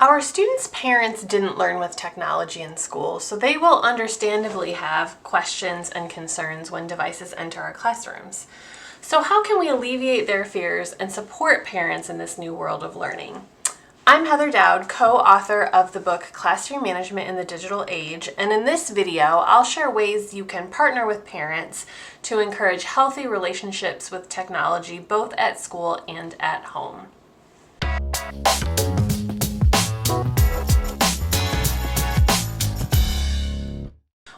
Our students' parents didn't learn with technology in school, so they will understandably have questions and concerns when devices enter our classrooms. So how can we alleviate their fears and support parents in this new world of learning? I'm Heather Dowd, co-author of the book Classroom Management in the Digital Age, and in this video I'll share ways you can partner with parents to encourage healthy relationships with technology both at school and at home.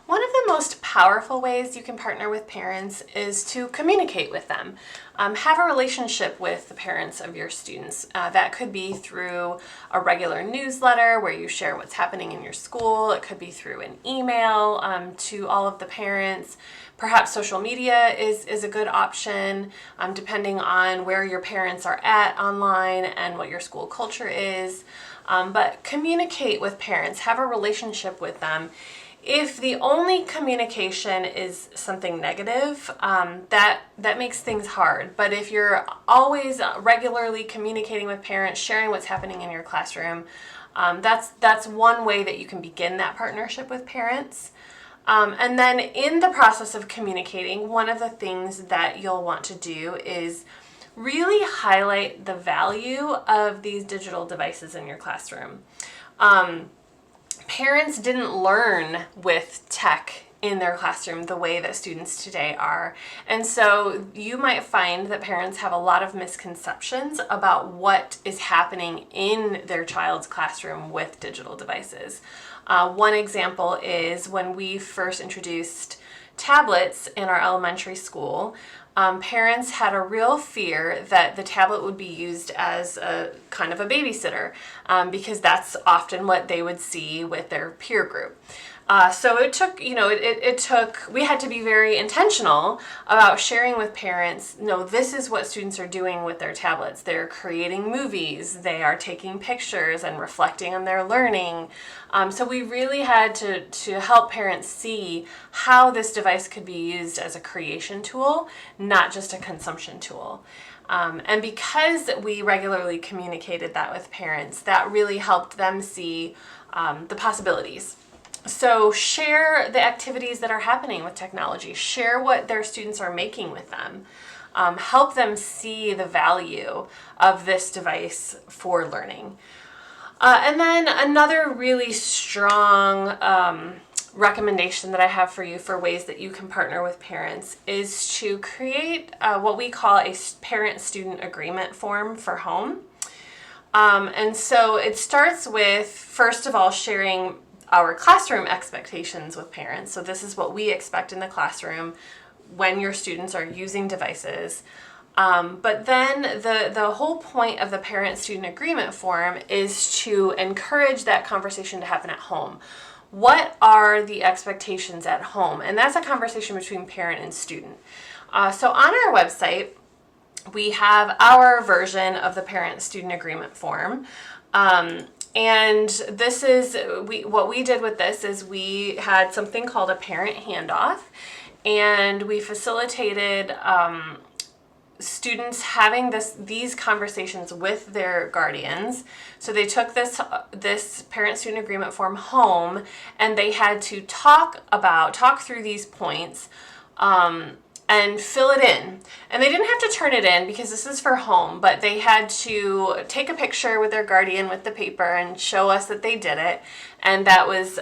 One of the most powerful ways you can partner with parents is to communicate with them. Have a relationship with the parents of your students. That could be through a regular newsletter where you share what's happening in your school. It could be through an email to all of the parents. Perhaps social media is a good option, depending on where your parents are at online and what your school culture is. But communicate with parents, have a relationship with them. If the only communication is something negative, that makes things hard. But if you're always regularly communicating with parents, sharing what's happening in your classroom, that's one way that you can begin that partnership with parents. And then in the process of communicating, one of the things that you'll want to do is really highlight the value of these digital devices in your classroom. Parents didn't learn with tech in their classroom the way that students today are. And so you might find that parents have a lot of misconceptions about what is happening in their child's classroom with digital devices. One example is when we first introduced tablets in our elementary school, parents had a real fear that the tablet would be used as a kind of a babysitter because that's often what they would see with their peer group. So it took, we had to be very intentional about sharing with parents, no, this is what students are doing with their tablets. They're creating movies, they are taking pictures and reflecting on their learning. So we really had to help parents see how this device could be used as a creation tool, not just a consumption tool. And because we regularly communicated that with parents, that really helped them see the possibilities. So share the activities that are happening with technology. Share what their students are making with them. Help them see the value of this device for learning. And then another really strong recommendation that I have for you for ways that you can partner with parents is to create what we call a parent-student agreement form for home. And so it starts with, first of all, sharing our classroom expectations with parents. So this is what we expect in the classroom when your students are using devices. But then the whole point of the parent-student agreement form is to encourage that conversation to happen at home. What are the expectations at home? And that's a conversation between parent and student. So on our website, we have our version of the parent-student agreement form. And this is, what we did with this is we had something called a parent handoff, and we facilitated students having this conversations with their guardians. So they took this parent-student agreement form home, and they had to talk through these points and fill it in. And they didn't have to turn it in because this is for home, but they had to take a picture with their guardian with the paper and show us that they did it. And that was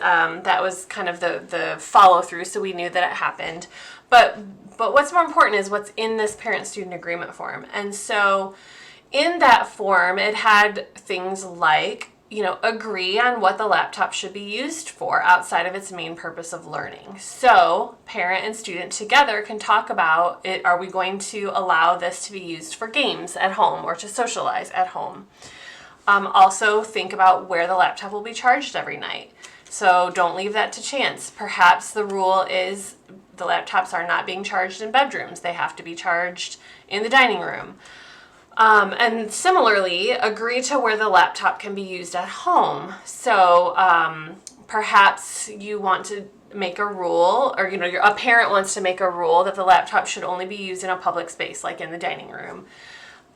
kind of the follow through, so we knew that it happened. But what's more important is what's in this parent-student agreement form. And so in that form, it had things like, agree on what the laptop should be used for outside of its main purpose of learning. So parent and student together can talk about it. Are we going to allow this to be used for games at home or to socialize at home? Also think about where the laptop will be charged every night. So don't leave that to chance. Perhaps the rule is the laptops are not being charged in bedrooms. They have to be charged in the dining room. And similarly, agree to where the laptop can be used at home. So perhaps you want to make a rule, or a parent wants to make a rule that the laptop should only be used in a public space, like in the dining room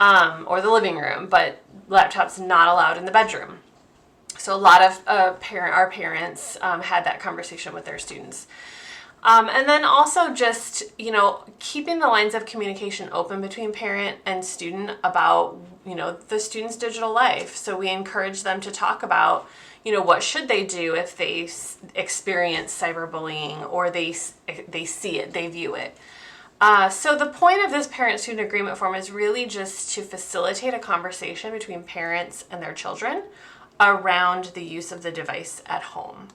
or the living room, but laptops not allowed in the bedroom. So a lot of our parents had that conversation with their students. And then also just, keeping the lines of communication open between parent and student about, the student's digital life. So we encourage them to talk about, what should they do if they experience cyberbullying or they see it, they view it. So the point of this parent-student agreement form is really just to facilitate a conversation between parents and their children around the use of the device at home.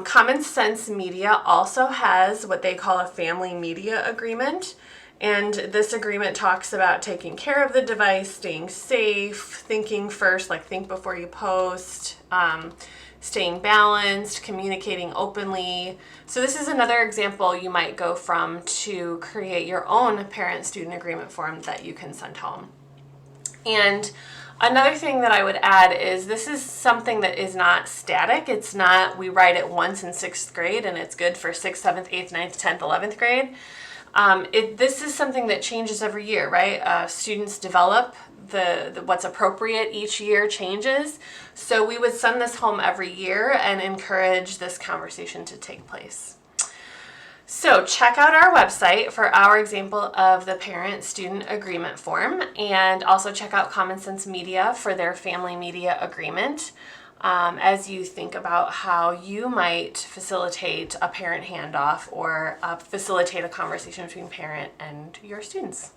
Common Sense Media also has what they call a family media agreement. And this agreement talks about taking care of the device, staying safe, thinking first, like think before you post, staying balanced, communicating openly. So this is another example you might go from to create your own parent-student agreement form that you can send home. And another thing that I would add is this is something that is not static. It's not we write it once in 6th grade and it's good for 6th, 7th, 8th, 9th, 10th, 11th grade. This is something that changes every year, right? Students develop, the what's appropriate each year changes. So we would send this home every year and encourage this conversation to take place. So check out our website for our example of the parent-student agreement form, and also check out Common Sense Media for their family media agreement as you think about how you might facilitate a parent handoff or facilitate a conversation between parent and your students.